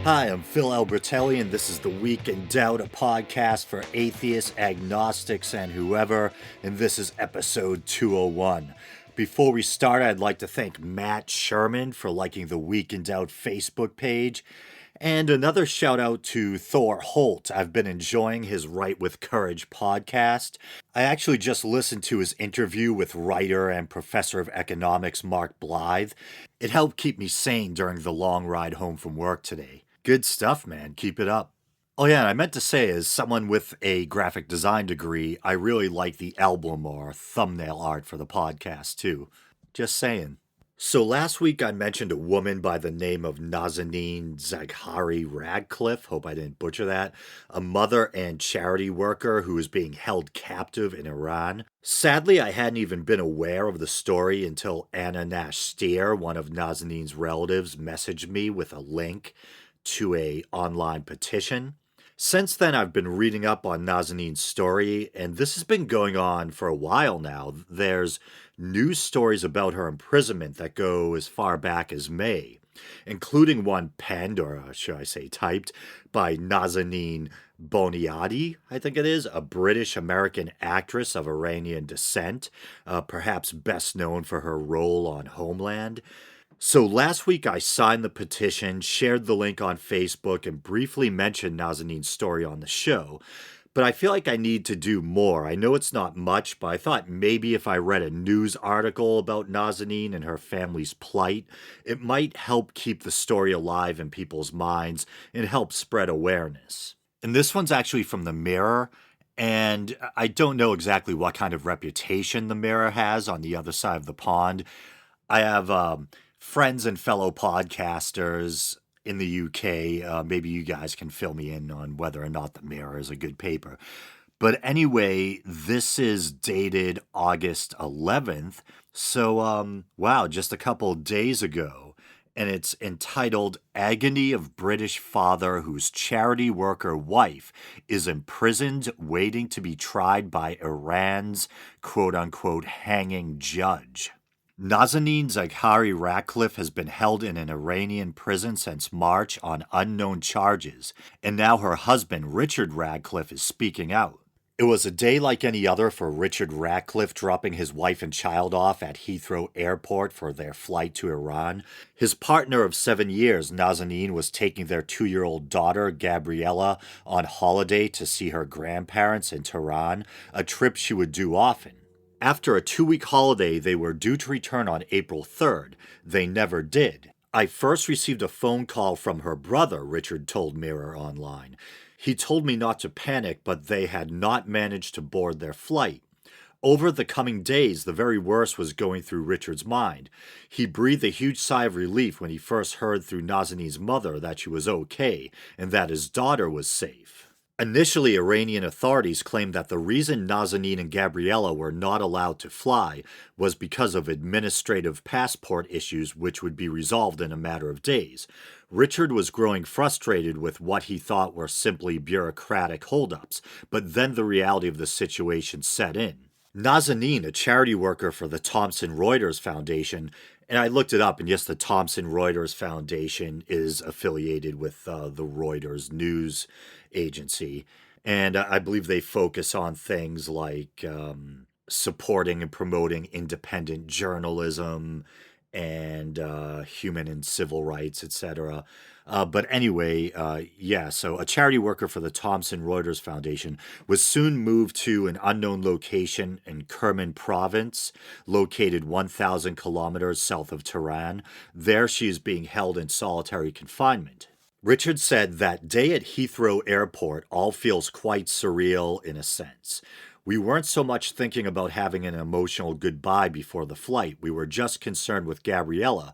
Hi, I'm Phil Albertelli, and this is the Week in Doubt, a podcast for atheists, agnostics, and whoever, and this is episode 201. Before we start, I'd like to thank Matt Sherman for liking the Week in Doubt Facebook page, and another shout out to Thor Holt. I've been enjoying his Write with Courage podcast. I actually just listened to his interview with writer and professor of economics Mark Blythe. It helped keep me sane during the long ride home from work today. Good stuff, man. Keep it up. Oh, yeah, and I meant to say, as someone with a graphic design degree, I really like the album or thumbnail art for the podcast, too. Just saying. So last week I mentioned a woman by the name of Nazanin Zaghari Radcliffe, hope I didn't butcher that, a mother and charity worker who is being held captive in Iran. Sadly, I hadn't even been aware of the story until Anna Nash Steer, one of Nazanin's relatives, messaged me with a link to a online petition. Since then, I've been reading up on Nazanin's story, and this has been going on for a while now. There's news stories about her imprisonment that go as far back as May, including one penned, or should I say typed, by Nazanin Boniadi, I think it is, a British-American actress of Iranian descent, perhaps best known for her role on Homeland. So last week I signed the petition, shared the link on Facebook, and briefly mentioned Nazanin's story on the show. But I feel like I need to do more. I know it's not much, but I thought maybe if I read a news article about Nazanin and her family's plight, it might help keep the story alive in people's minds and help spread awareness. And this one's actually from the Mirror, and I don't know exactly what kind of reputation the Mirror has on the other side of the pond. I have friends and fellow podcasters in the UK. Maybe you guys can fill me in on whether or not the Mirror is a good paper. But anyway, this is dated August 11th. So, wow, just a couple days ago. And it's entitled Agony of British Father Whose Charity Worker Wife is Imprisoned Waiting to be Tried by Iran's quote-unquote hanging judge. Nazanin Zaghari Radcliffe has been held in an Iranian prison since March on unknown charges, and now her husband, Richard Radcliffe, is speaking out. It was a day like any other for Richard Radcliffe dropping his wife and child off at Heathrow Airport for their flight to Iran. His partner of 7 years, Nazanin, was taking their 2-year-old daughter, Gabriella, on holiday to see her grandparents in Tehran, a trip she would do often. After a 2-week holiday, they were due to return on April 3rd. They never did. I first received a phone call from her brother, Richard told Mirror Online. He told me not to panic, but they had not managed to board their flight. Over the coming days, the very worst was going through Richard's mind. He breathed a huge sigh of relief when he first heard through Nazanin's mother that she was okay and that his daughter was safe. Initially, Iranian authorities claimed that the reason Nazanin and Gabriella were not allowed to fly was because of administrative passport issues which would be resolved in a matter of days. Richard was growing frustrated with what he thought were simply bureaucratic holdups, but then the reality of the situation set in. Nazanin, a charity worker for the Thomson Reuters Foundation, and I looked it up, and yes, the Thomson Reuters Foundation is affiliated with the Reuters news agency, and I believe they focus on things like supporting and promoting independent journalism and human and civil rights, etc. But anyway, so a charity worker for the Thomson Reuters Foundation was soon moved to an unknown location in Kerman Province, located 1,000 kilometers south of Tehran. There she is being held in solitary confinement. Richard said that day at Heathrow Airport all feels quite surreal in a sense. We weren't so much thinking about having an emotional goodbye before the flight. We were just concerned with Gabriella,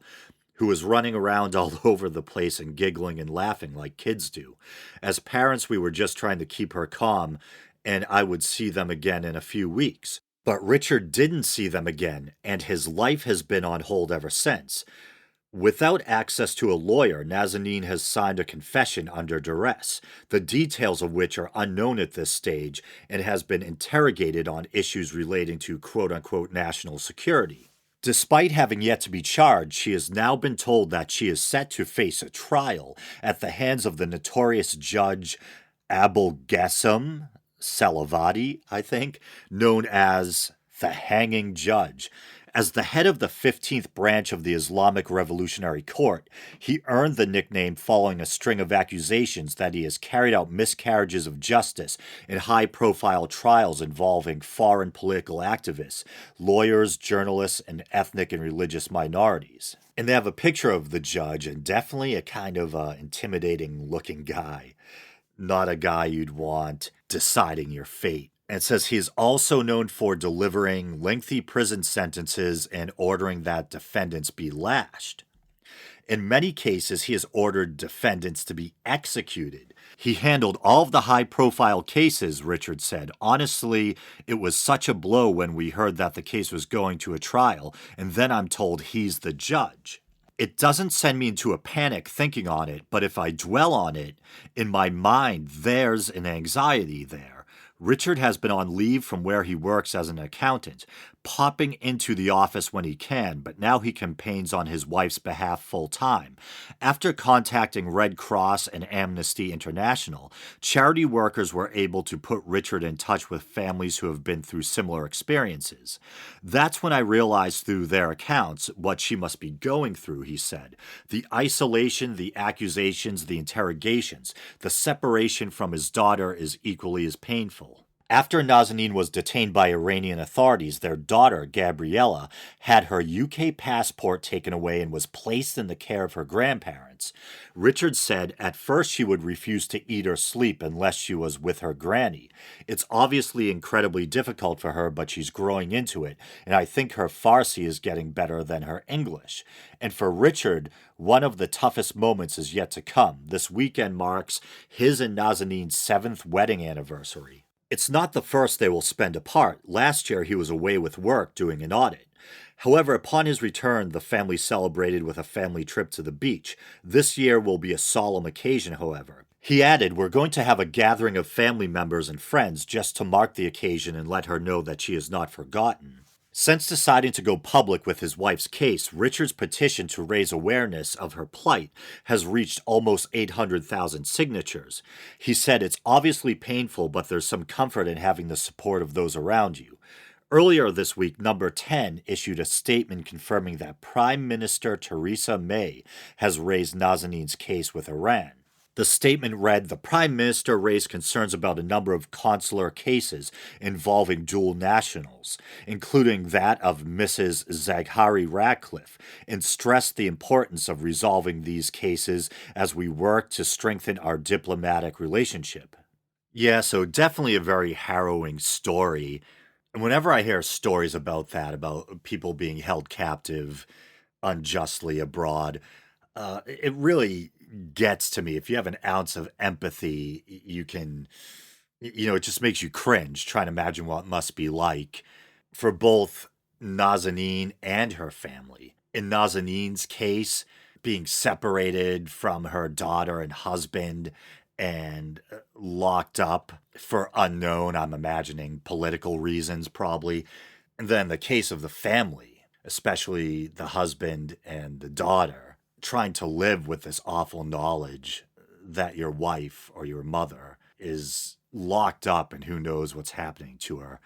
who was running around all over the place and giggling and laughing like kids do. As parents, we were just trying to keep her calm, and I would see them again in a few weeks. But Richard didn't see them again, and his life has been on hold ever since. Without access to a lawyer, Nazanin has signed a confession under duress, the details of which are unknown at this stage, and has been interrogated on issues relating to quote-unquote national security. Despite having yet to be charged, she has now been told that she is set to face a trial at the hands of the notorious judge Abulgesum Salavati, I think, known as the Hanging Judge. As the head of the 15th branch of the Islamic Revolutionary Court, he earned the nickname following a string of accusations that he has carried out miscarriages of justice in high-profile trials involving foreign political activists, lawyers, journalists, and ethnic and religious minorities. And they have a picture of the judge, and definitely a kind of intimidating-looking guy. Not a guy you'd want deciding your fate. And it says he is also known for delivering lengthy prison sentences and ordering that defendants be lashed. In many cases, he has ordered defendants to be executed. He handled all of the high-profile cases, Richard said. Honestly, it was such a blow when we heard that the case was going to a trial, and then I'm told he's the judge. It doesn't send me into a panic thinking on it, but if I dwell on it, in my mind, there's an anxiety there. Richard has been on leave from where he works as an accountant, popping into the office when he can, but now he campaigns on his wife's behalf full-time. After contacting Red Cross and Amnesty International, charity workers were able to put Richard in touch with families who have been through similar experiences. That's when I realized through their accounts what she must be going through, he said. The isolation, the accusations, the interrogations, the separation from his daughter is equally as painful. After Nazanin was detained by Iranian authorities, their daughter, Gabriella, had her UK passport taken away and was placed in the care of her grandparents. Richard said at first she would refuse to eat or sleep unless she was with her granny. It's obviously incredibly difficult for her, but she's growing into it, and I think her Farsi is getting better than her English. And for Richard, one of the toughest moments is yet to come. This weekend marks his and Nazanin's 7th wedding anniversary. It's not the first they will spend apart. Last year, he was away with work doing an audit. However, upon his return, the family celebrated with a family trip to the beach. This year will be a solemn occasion, however. He added, "We're going to have a gathering of family members and friends just to mark the occasion and let her know that she is not forgotten." Since deciding to go public with his wife's case, Richard's petition to raise awareness of her plight has reached almost 800,000 signatures. He said, "It's obviously painful, but there's some comfort in having the support of those around you." Earlier this week, Number 10 issued a statement confirming that Prime Minister Theresa May has raised Nazanin's case with Iran. The statement read, "The Prime Minister raised concerns about a number of consular cases involving dual nationals, including that of Mrs. Zaghari Ratcliffe, and stressed the importance of resolving these cases as we work to strengthen our diplomatic relationship." Yeah, so definitely a very harrowing story. And whenever I hear stories about that, about people being held captive unjustly abroad, it really gets to me. If you have an ounce of empathy, you can, it just makes you cringe trying to imagine what it must be like for both Nazanin and her family. In Nazanin's case, being separated from her daughter and husband and locked up for unknown, I'm imagining political reasons probably. And then the case of the family, especially the husband and the daughter, trying to live with this awful knowledge that your wife or your mother is locked up and who knows what's happening to her.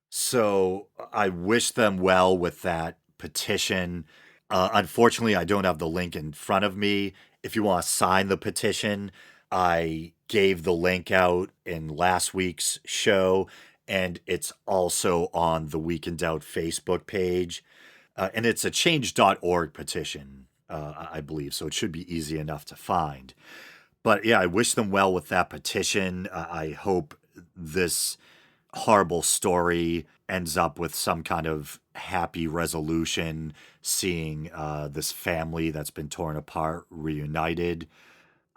So I wish them well with that petition. Unfortunately, I don't have the link in front of me. If you want to sign the petition, I gave the link out in last week's show, and it's also on the Week in Doubt Facebook page. And it's a change.org petition. I believe, so it should be easy enough to find. But yeah, I wish them well with that petition. I hope this horrible story ends up with some kind of happy resolution, seeing this family that's been torn apart reunited.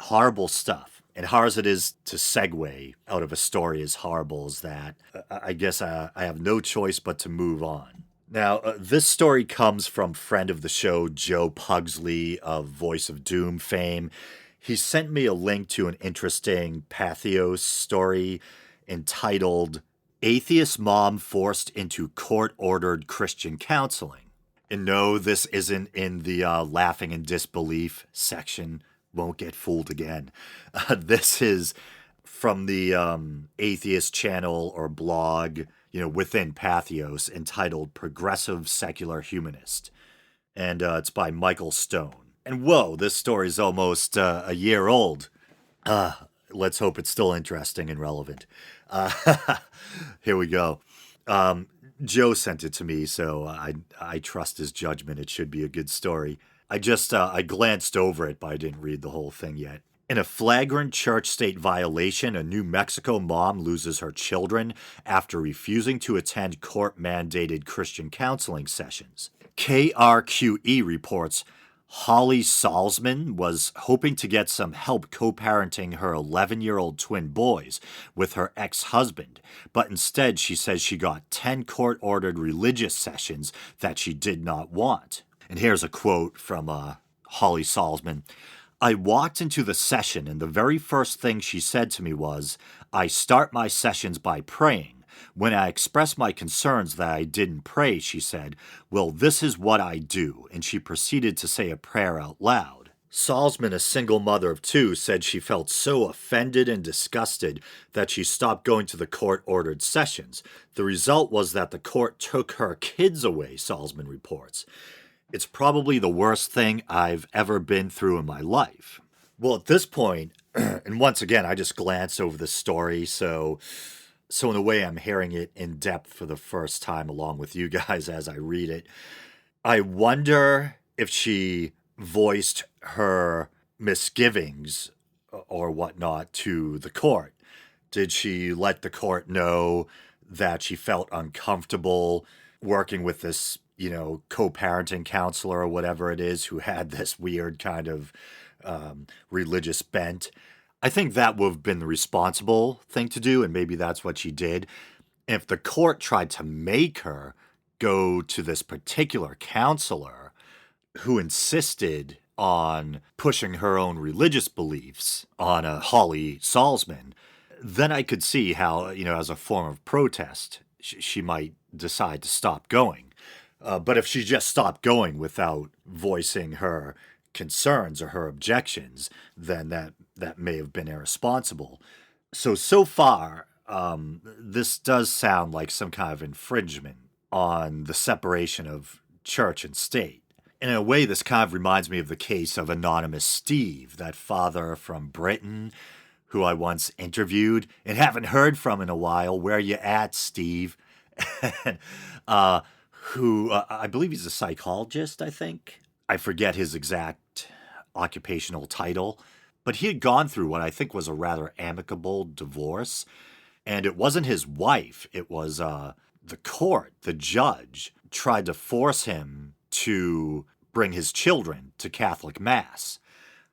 Horrible stuff. And hard as it is to segue out of a story as horrible as that, I guess I have no choice but to move on. Now, this story comes from friend of the show, Joe Pugsley of Voice of Doom fame. He sent me a link to an interesting Pathos story entitled "Atheist Mom Forced into Court-Ordered Christian Counseling." And no, this isn't in the laughing and disbelief section. Won't get fooled again. This is from the atheist channel or blog, within Patheos, entitled Progressive Secular Humanist. And it's by Michael Stone. And whoa, this story's almost a year old. Let's hope it's still interesting and relevant. Here we go. Joe sent it to me, so I trust his judgment. It should be a good story. I glanced over it, but I didn't read the whole thing yet. In a flagrant church-state violation, a New Mexico mom loses her children after refusing to attend court-mandated Christian counseling sessions. KRQE reports Holly Salzman was hoping to get some help co-parenting her 11-year-old twin boys with her ex-husband, but instead she says she got 10 court-ordered religious sessions that she did not want. And here's a quote from Holly Salzman. I walked into the session and the very first thing she said to me was, I start my sessions by praying. When I expressed my concerns that I didn't pray, she said, well, this is what I do, and she proceeded to say a prayer out loud. Salzman, a single mother of two, said she felt so offended and disgusted that she stopped going to the court-ordered sessions. The result was that the court took her kids away, Salzman reports. It's probably the worst thing I've ever been through in my life. Well, at this point, and once again, I just glanced over the story, so in a way I'm hearing it in depth for the first time along with you guys as I read it. I wonder if she voiced her misgivings or whatnot to the court. Did she let the court know that she felt uncomfortable working with this co-parenting counselor or whatever it is who had this weird kind of religious bent? I think that would have been the responsible thing to do, and maybe that's what she did. If the court tried to make her go to this particular counselor who insisted on pushing her own religious beliefs on a Holly Salzman, then I could see how, as a form of protest, she might decide to stop going. But if she just stopped going without voicing her concerns or her objections, then that may have been irresponsible. So far, this does sound like some kind of infringement on the separation of church and state. In a way, this kind of reminds me of the case of Anonymous Steve, that father from Britain who I once interviewed and haven't heard from in a while. Where you at, Steve? Who I believe he's a psychologist, I think. I forget his exact occupational title. But he had gone through what I think was a rather amicable divorce. And it wasn't his wife. It was the court, the judge, tried to force him to bring his children to Catholic Mass.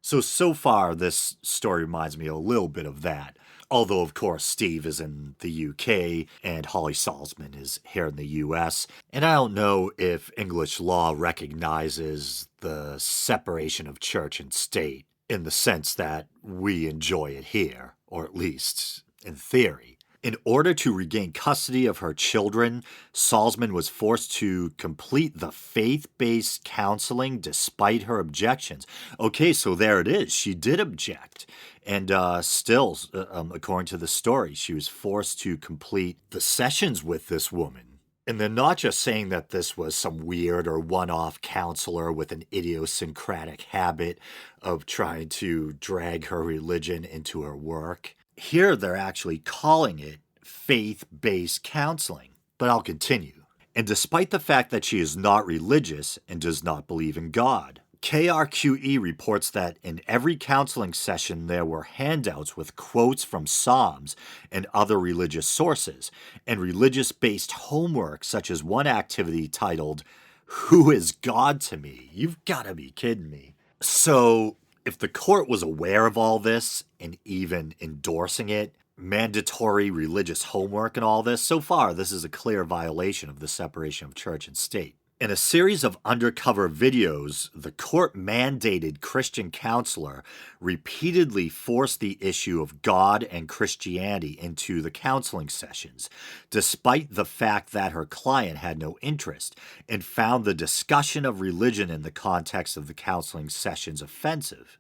So far, this story reminds me a little bit of that. Although, of course, Steve is in the UK and Holly Salzman is here in the US. And I don't know if English law recognizes the separation of church and state in the sense that we enjoy it here, or at least in theory. In order to regain custody of her children, Salzman was forced to complete the faith-based counseling despite her objections. Okay, so there it is. She did object. And still, according to the story, she was forced to complete the sessions with this woman. And they're not just saying that this was some weird or one-off counselor with an idiosyncratic habit of trying to drag her religion into her work. Here they're actually calling it faith-based counseling. But I'll continue. And despite the fact that she is not religious and does not believe in God, KRQE reports that in every counseling session there were handouts with quotes from Psalms and other religious sources, and religious-based homework such as one activity titled, Who is God to Me? You've got to be kidding me. So, if the court was aware of all this and even endorsing it, mandatory religious homework and all this, so far this is a clear violation of the separation of church and state. In a series of undercover videos, the court-mandated Christian counselor repeatedly forced the issue of God and Christianity into the counseling sessions, despite the fact that her client had no interest, and found the discussion of religion in the context of the counseling sessions offensive.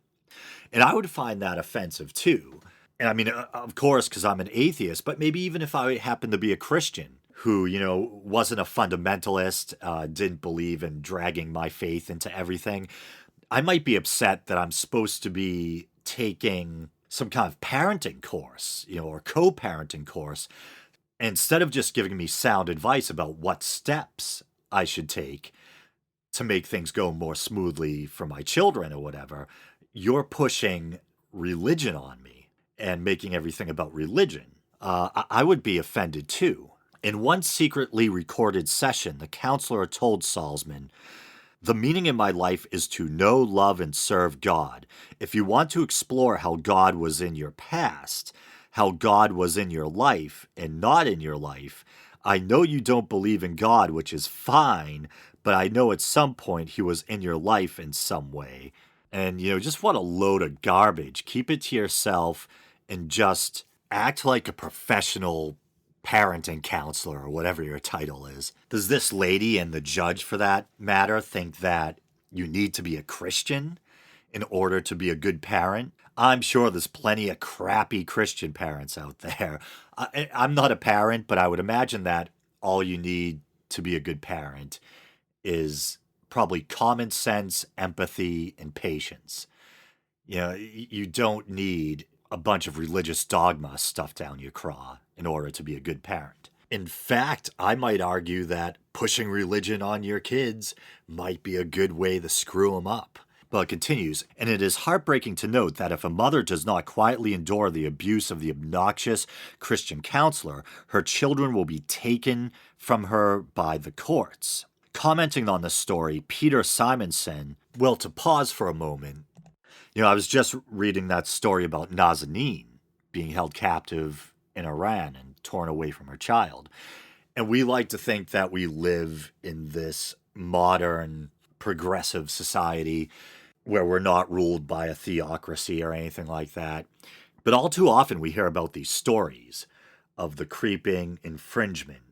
And I would find that offensive too. And I mean, of course, because I'm an atheist, but maybe even if I happen to be a Christian who, wasn't a fundamentalist, didn't believe in dragging my faith into everything, I might be upset that I'm supposed to be taking some kind of parenting course, or co parenting course, instead of just giving me sound advice about what steps I should take to make things go more smoothly for my children or whatever. You're pushing religion on me and making everything about religion. I would be offended too. In one secretly recorded session, the counselor told Salzman, "The meaning in my life is to know, love, and serve God. If you want to explore how God was in your past, how God was in your life and not in your life, I know you don't believe in God, which is fine, but I know at some point he was in your life in some way." And, just what a load of garbage. Keep it to yourself and just act like a professional parenting counselor or whatever your title is. Does this lady and the judge, for that matter, think that you need to be a Christian in order to be a good parent? I'm sure there's plenty of crappy Christian parents out there. I'm not a parent, but I would imagine that all you need to be a good parent is probably common sense, empathy, and patience. You don't need a bunch of religious dogma stuffed down your craw in order to be a good parent. In fact, I might argue that pushing religion on your kids might be a good way to screw them up. But it continues, and it is heartbreaking to note that if a mother does not quietly endure the abuse of the obnoxious Christian counselor, her children will be taken from her by the courts. Commenting on this story, Peter Simonson, well, to pause for a moment, I was just reading that story about Nazanin being held captive in Iran and torn away from her child. And we like to think that we live in this modern, progressive society where we're not ruled by a theocracy or anything like that. But all too often we hear about these stories of the creeping infringement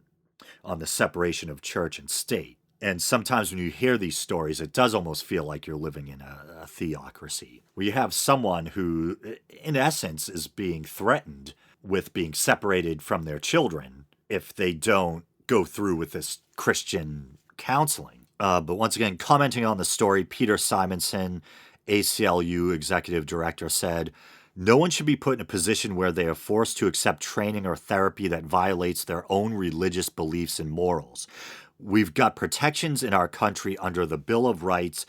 on the separation of church and state. And sometimes when you hear these stories, it does almost feel like you're living in a theocracy, where you have someone who, in essence, is being threatened with being separated from their children if they don't go through with this Christian counseling. But once again, commenting on the story, Peter Simonson, ACLU executive director, said, "No one should be put in a position where they are forced to accept training or therapy that violates their own religious beliefs and morals. We've got protections in our country under the Bill of Rights."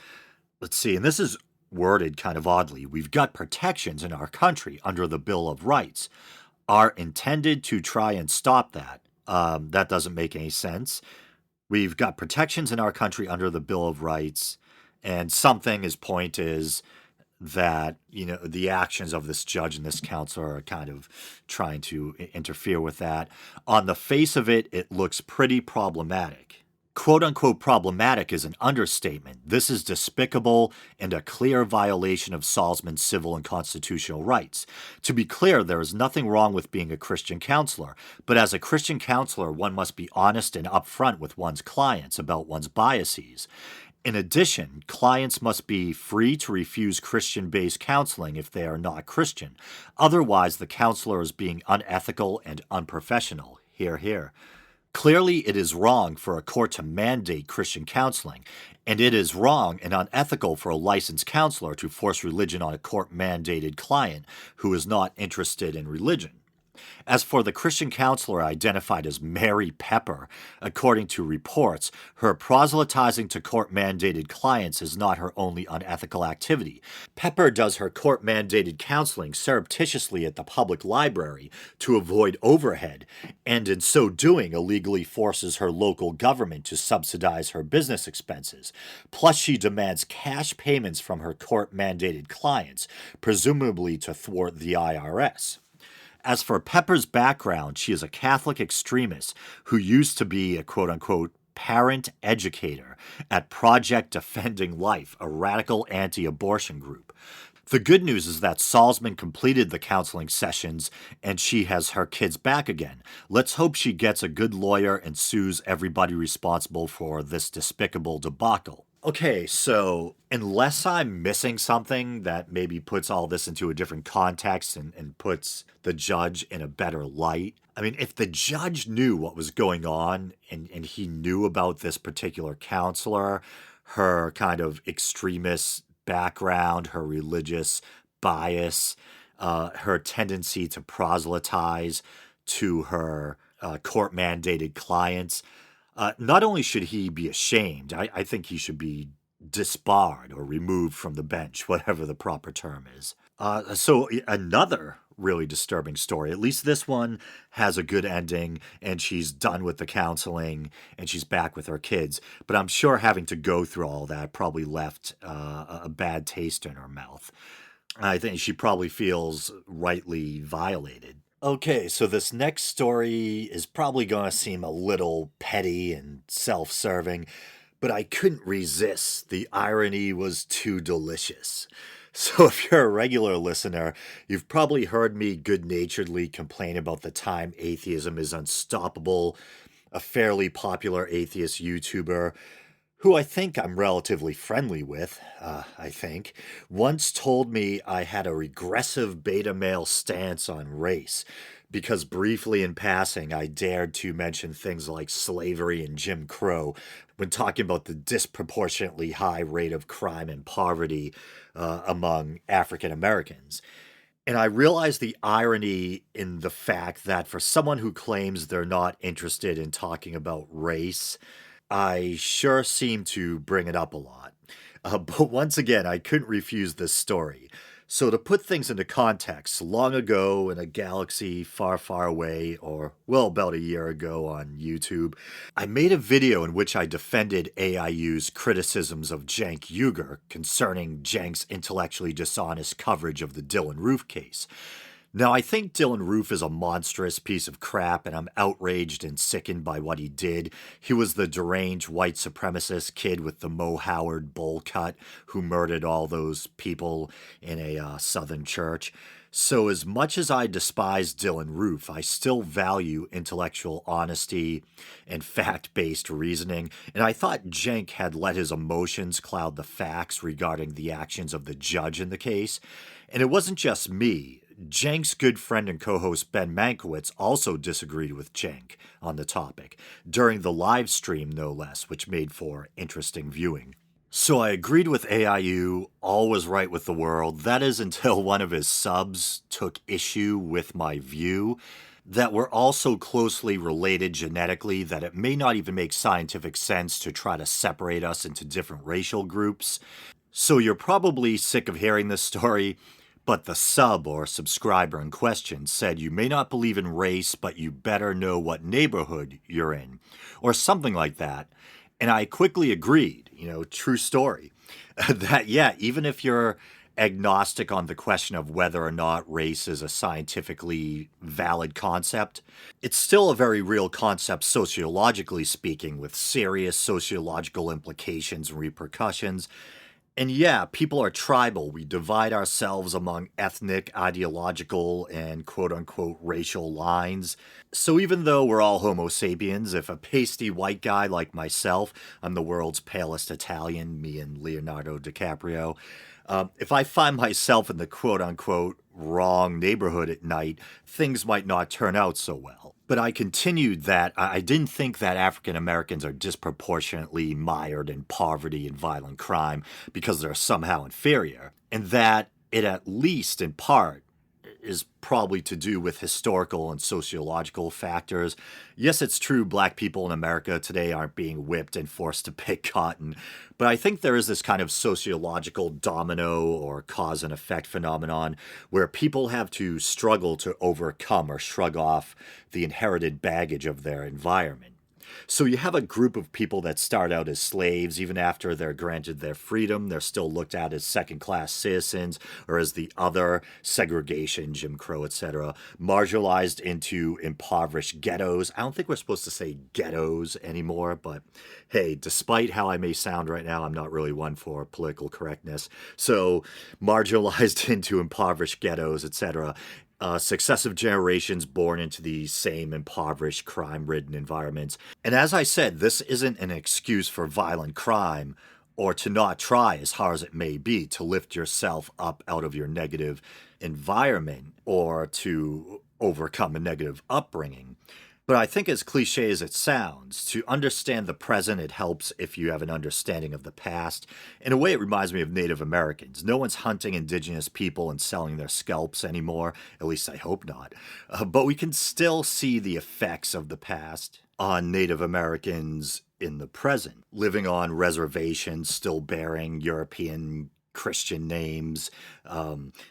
Let's see, and this is worded kind of oddly. "We've got protections in our country under the Bill of Rights. Are intended to try and stop that." That doesn't make any sense. We've got protections in our country under the Bill of Rights, and something, his point is that, the actions of this judge and this counselor are kind of trying to interfere with that. On the face of it, it looks pretty problematic. "Quote unquote problematic" is an understatement. This is despicable and a clear violation of Salzman's civil and constitutional rights. To be clear, there is nothing wrong with being a Christian counselor, but as a Christian counselor, one must be honest and upfront with one's clients about one's biases. In addition, clients must be free to refuse Christian-based counseling if they are not Christian. Otherwise, the counselor is being unethical and unprofessional. Hear, hear. Clearly, it is wrong for a court to mandate Christian counseling, and it is wrong and unethical for a licensed counselor to force religion on a court-mandated client who is not interested in religion. As for the Christian counselor identified as Mary Pepper, according to reports, her proselytizing to court-mandated clients is not her only unethical activity. Pepper does her court-mandated counseling surreptitiously at the public library to avoid overhead, and in so doing illegally forces her local government to subsidize her business expenses. Plus, she demands cash payments from her court-mandated clients, presumably to thwart the IRS. As for Pepper's background, she is a Catholic extremist who used to be a quote-unquote parent educator at Project Defending Life, a radical anti-abortion group. The good news is that Salzman completed the counseling sessions and she has her kids back again. Let's hope she gets a good lawyer and sues everybody responsible for this despicable debacle. Okay, so unless I'm missing something that maybe puts all this into a different context and puts the judge in a better light, I mean, if the judge knew what was going on and he knew about this particular counselor, her kind of extremist background, her religious bias, her tendency to proselytize to her court mandated clients, not only should he be ashamed, I think he should be disbarred or removed from the bench, whatever the proper term is. So another really disturbing story. At least this one has a good ending and she's done with the counseling and she's back with her kids. But I'm sure having to go through all that probably left a bad taste in her mouth. I think she probably feels rightly violated. Okay, so this next story is probably going to seem a little petty and self-serving, but I couldn't resist. The irony was too delicious. So if you're a regular listener, you've probably heard me good-naturedly complain about the time atheism is unstoppable. A fairly popular atheist YouTuber, who I think I'm relatively friendly with, once told me I had a regressive beta male stance on race because briefly in passing I dared to mention things like slavery and Jim Crow when talking about the disproportionately high rate of crime and poverty among African Americans. And I realize the irony in the fact that for someone who claims they're not interested in talking about race, I sure seem to bring it up a lot. But once again, I couldn't refuse this story. So to put things into context, long ago in a galaxy far, far away, or well, about a year ago on YouTube, I made a video in which I defended AIU's criticisms of Cenk Uygur concerning Cenk's intellectually dishonest coverage of the Dylan Roof case. Now, I think Dylan Roof is a monstrous piece of crap, and I'm outraged and sickened by what he did. He was the deranged white supremacist kid with the Mo Howard bowl cut who murdered all those people in a southern church. So as much as I despise Dylan Roof, I still value intellectual honesty and fact-based reasoning, and I thought Cenk had let his emotions cloud the facts regarding the actions of the judge in the case. And it wasn't just me. Cenk's good friend and co-host Ben Mankiewicz also disagreed with Cenk on the topic, during the live stream no less, which made for interesting viewing. So I agreed with AIU, all was right with the world. That is until one of his subs took issue with my view that we're all so closely related genetically that it may not even make scientific sense to try to separate us into different racial groups. So you're probably sick of hearing this story, but the sub or subscriber in question said you may not believe in race, but you better know what neighborhood you're in, or something like that. And I quickly agreed, true story, that yeah, even if you're agnostic on the question of whether or not race is a scientifically valid concept, it's still a very real concept sociologically speaking, with serious sociological implications and repercussions. And yeah, people are tribal. We divide ourselves among ethnic, ideological, and quote-unquote racial lines. So even though we're all Homo sapiens, if a pasty white guy like myself, I'm the world's palest Italian, me and Leonardo DiCaprio, if I find myself in the quote-unquote wrong neighborhood at night, things might not turn out so well. But I continued that I didn't think that African Americans are disproportionately mired in poverty and violent crime because they're somehow inferior, and that it at least in part is probably to do with historical and sociological factors. Yes, it's true black people in America today aren't being whipped and forced to pick cotton, but I think there is this kind of sociological domino or cause and effect phenomenon where people have to struggle to overcome or shrug off the inherited baggage of their environment. So you have a group of people that start out as slaves. Even after they're granted their freedom, they're still looked at as second-class citizens or as the other, segregation, Jim Crow, etc., marginalized into impoverished ghettos. I don't think we're supposed to say ghettos anymore, but hey, despite how I may sound right now, I'm not really one for political correctness. So marginalized into impoverished ghettos, etc., successive generations born into these same impoverished, crime ridden environments. And as I said, this isn't an excuse for violent crime or to not try, as hard as it may be, to lift yourself up out of your negative environment or to overcome a negative upbringing. But I think, as cliche as it sounds, to understand the present, it helps if you have an understanding of the past. In a way, it reminds me of Native Americans. No one's hunting indigenous people and selling their scalps anymore, at least I hope not. But we can still see the effects of the past on Native Americans in the present, living on reservations, still bearing European Christian names,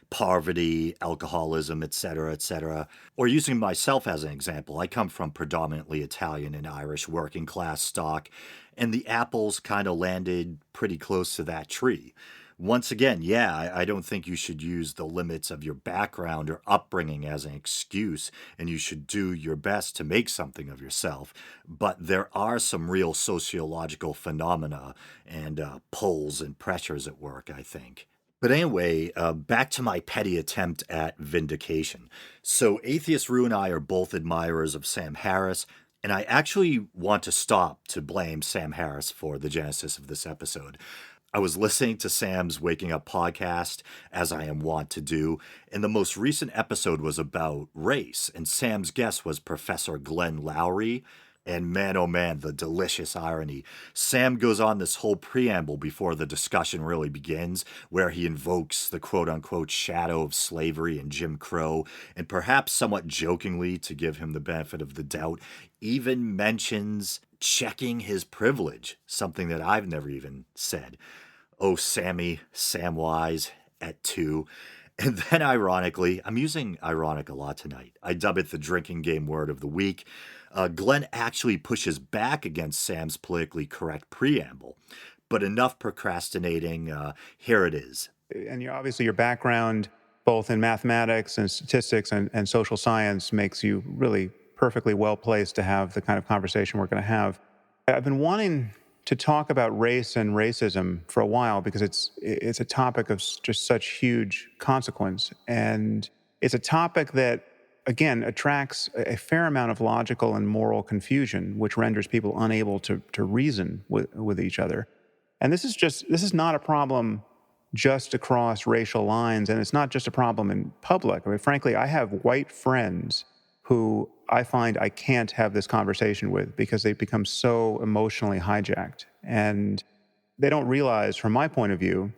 poverty, alcoholism, etc., etc. Or using myself as an example, I come from predominantly Italian and Irish working class stock, and the apples kind of landed pretty close to that tree. Once again, yeah, I don't think you should use the limits of your background or upbringing as an excuse, and you should do your best to make something of yourself. But there are some real sociological phenomena and pulls and pressures at work, I think. But anyway, back to my petty attempt at vindication. So, Atheist Rue and I are both admirers of Sam Harris, and I actually want to stop to blame Sam Harris for the genesis of this episode. I was listening to Sam's Waking Up podcast, as I am wont to do, and the most recent episode was about race, and Sam's guest was Professor Glenn Lowry. And man, oh man, the delicious irony. Sam goes on this whole preamble before the discussion really begins, where he invokes the quote unquote shadow of slavery and Jim Crow, and perhaps somewhat jokingly, to give him the benefit of the doubt, even mentions checking his privilege, something that I've never even said. Oh, Sammy, Samwise, at 2. And then, ironically, I'm using ironic a lot tonight. I dub it the drinking game word of the week. Glenn actually pushes back against Sam's politically correct preamble. But enough procrastinating. Here it is. And obviously your background, both in mathematics and statistics and social science, makes you really perfectly well placed to have the kind of conversation we're going to have. I've been wanting to talk about race and racism for a while because it's a topic of just such huge consequence. And it's a topic that, again, attracts a fair amount of logical and moral confusion, which renders people unable to reason with each other. And this is not a problem just across racial lines, and it's not just a problem in public. I mean, frankly, I have white friends who I find I can't have this conversation with because they've become so emotionally hijacked. And they don't realize, from my point of view,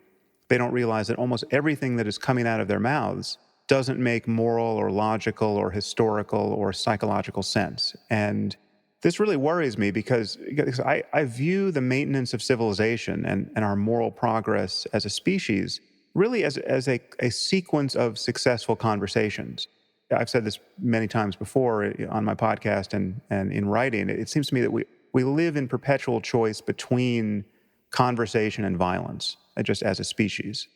they don't realize that almost everything that is coming out of their mouths doesn't make moral or logical or historical or psychological sense. And this really worries me because I view the maintenance of civilization and our moral progress as a species really as a sequence of successful conversations. I've said this many times before on my podcast and in writing. It seems to me that we live in perpetual choice between conversation and violence, just as a species.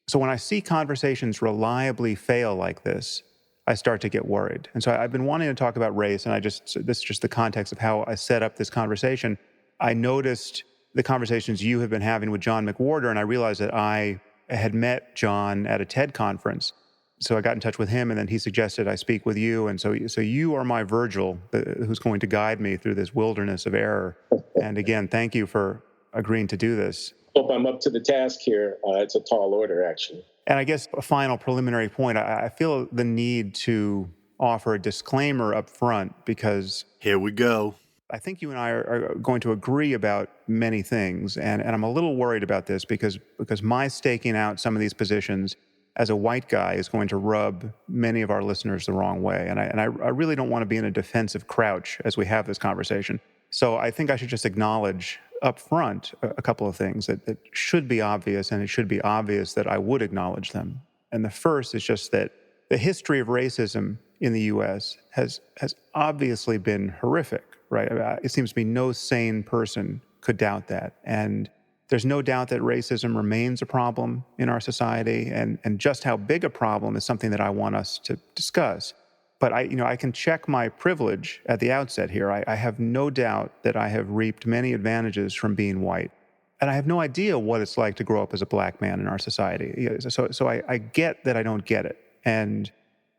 So when I see conversations reliably fail like this, I start to get worried. And so I've been wanting to talk about race, and this is just the context of how I set up this conversation. I noticed the conversations you have been having with John McWhorter, and I realized that I had met John at a TED conference. So I got in touch with him, and then he suggested I speak with you. And so you are my Virgil, who's going to guide me through this wilderness of error. And again, thank you for agreeing to do this. Hope I'm up to the task here. It's a tall order, actually. And I guess a final preliminary point, I feel the need to offer a disclaimer up front because... Here we go. I think you and I are going to agree about many things. And I'm a little worried about this because my staking out some of these positions as a white guy is going to rub many of our listeners the wrong way. And I really don't want to be in a defensive crouch as we have this conversation. So I think I should just acknowledge up front a couple of things that should be obvious, and it should be obvious that I would acknowledge them. And the first is just that the history of racism in the U.S. has obviously been horrific. right? It seems to me no sane person could doubt that. And there's no doubt that racism remains a problem in our society, and just how big a problem is something that I want us to discuss. But I can check my privilege at the outset here. I have no doubt that I have reaped many advantages from being white. And I have no idea what it's like to grow up as a black man in our society. So I get that I don't get it. And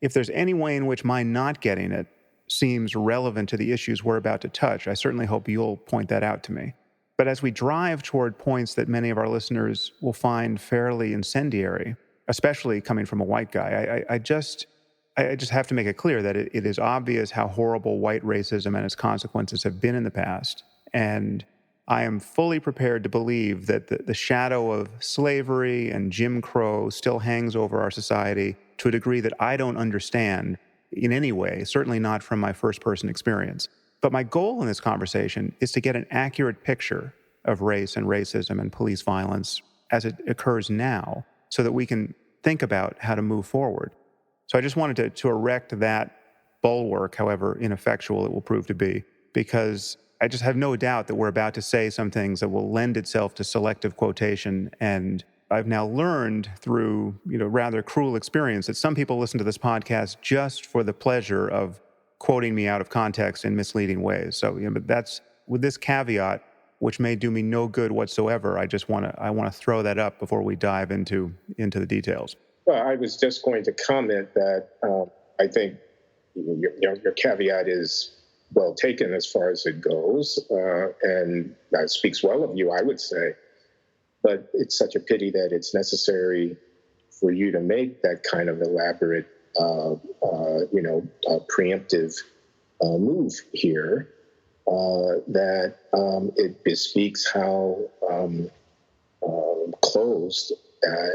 if there's any way in which my not getting it seems relevant to the issues we're about to touch, I certainly hope you'll point that out to me. But as we drive toward points that many of our listeners will find fairly incendiary, especially coming from a white guy, I just have to make it clear that it is obvious how horrible white racism and its consequences have been in the past. And I am fully prepared to believe that the shadow of slavery and Jim Crow still hangs over our society to a degree that I don't understand in any way, certainly not from my first-person experience. But my goal in this conversation is to get an accurate picture of race and racism and police violence as it occurs now, so that we can think about how to move forward. So I just wanted to erect that bulwark, however ineffectual it will prove to be, because I just have no doubt that we're about to say some things that will lend itself to selective quotation. And I've now learned through, rather cruel experience that some people listen to this podcast just for the pleasure of quoting me out of context in misleading ways. So, but that's with this caveat, which may do me no good whatsoever. I want to throw that up before we dive into the details. Well, I was just going to comment that I think your caveat is well taken as far as it goes, and that speaks well of you, I would say. But it's such a pity that it's necessary for you to make that kind of elaborate, preemptive move here, that it bespeaks how closed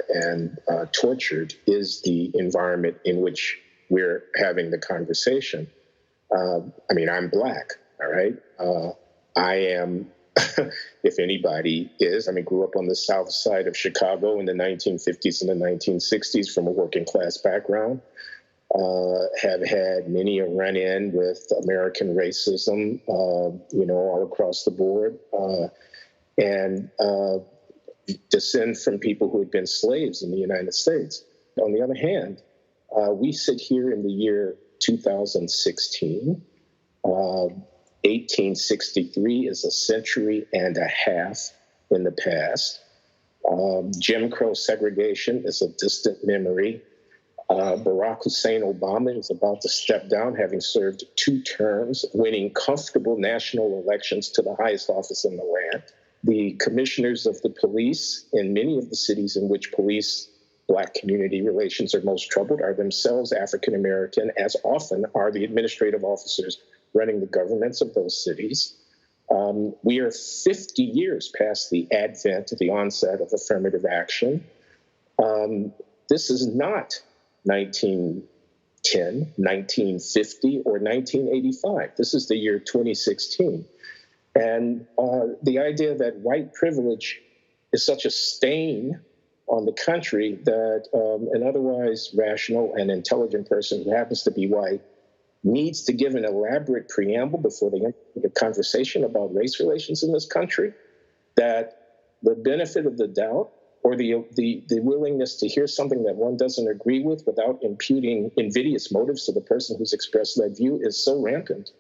and tortured is the environment in which we're having the conversation. I'm black, all right? I am, if anybody is, grew up on the south side of Chicago in the 1950s and the 1960s from a working class background. Have had many a run-in with American racism, all across the board, and descend from people who had been slaves in the United States. On the other hand, we sit here in the year 2016. 1863 is a century and a half in the past. Jim Crow segregation is a distant memory. Barack Hussein Obama is about to step down, having served 2 terms, winning comfortable national elections to the highest office in the land. The commissioners of the police in many of the cities in which Black community relations are most troubled are themselves African American, as often are the administrative officers running the governments of those cities. We are 50 years past the advent of the onset of affirmative action. This is not 1910, 1950, or 1985. This is the year 2016. And the idea that white privilege is such a stain on the country that an otherwise rational and intelligent person who happens to be white needs to give an elaborate preamble before they enter a conversation about race relations in this country, that the benefit of the doubt or the willingness to hear something that one doesn't agree with without imputing invidious motives to the person who's expressed that view is so rampant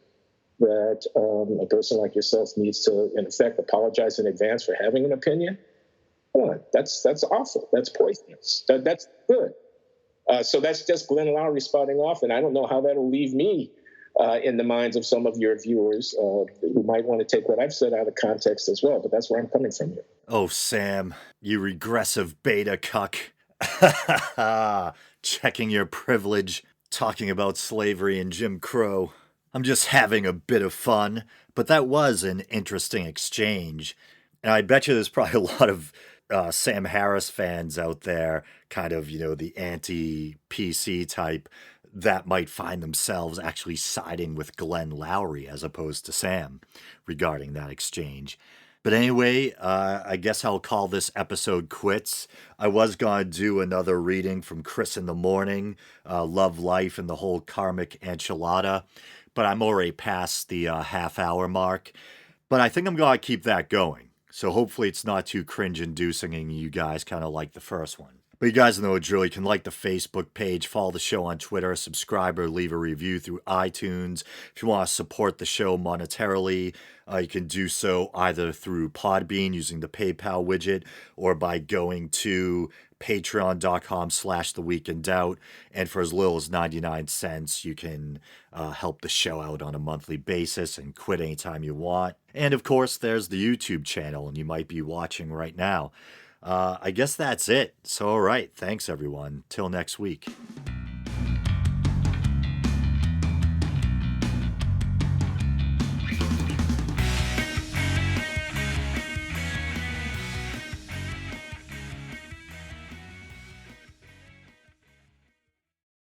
that a person like yourself needs to, in effect, apologize in advance for having an opinion. Come on, that's awful. That's poisonous. That's good. So that's just Glenn Lowry spotting off, and I don't know how that'll leave me in the minds of some of your viewers who might want to take what I've said out of context as well, but that's where I'm coming from here. Oh, Sam, you regressive beta cuck. Checking your privilege, talking about slavery and Jim Crow. I'm just having a bit of fun, but that was an interesting exchange. And I bet you there's probably a lot of Sam Harris fans out there, kind of, the anti-PC type, that might find themselves actually siding with Glenn Lowry as opposed to Sam regarding that exchange. But anyway, I guess I'll call this episode quits. I was going to do another reading from Chris in the Morning, Love Life and the whole karmic enchilada. but I'm already past the half-hour mark. But I think I'm going to keep that going. So hopefully it's not too cringe-inducing and you guys kind of like the first one. But you guys know the drill. You can like the Facebook page, follow the show on Twitter, subscribe or leave a review through iTunes. If you want to support the show monetarily, you can do so either through Podbean using the PayPal widget or by going to patreon.com/theweekindoubt. And for as little as 99 cents, you can help the show out on a monthly basis and quit anytime you want. And of course, there's the YouTube channel, and you might be watching right now. I guess that's it. So, all right. Thanks, everyone. Till next week.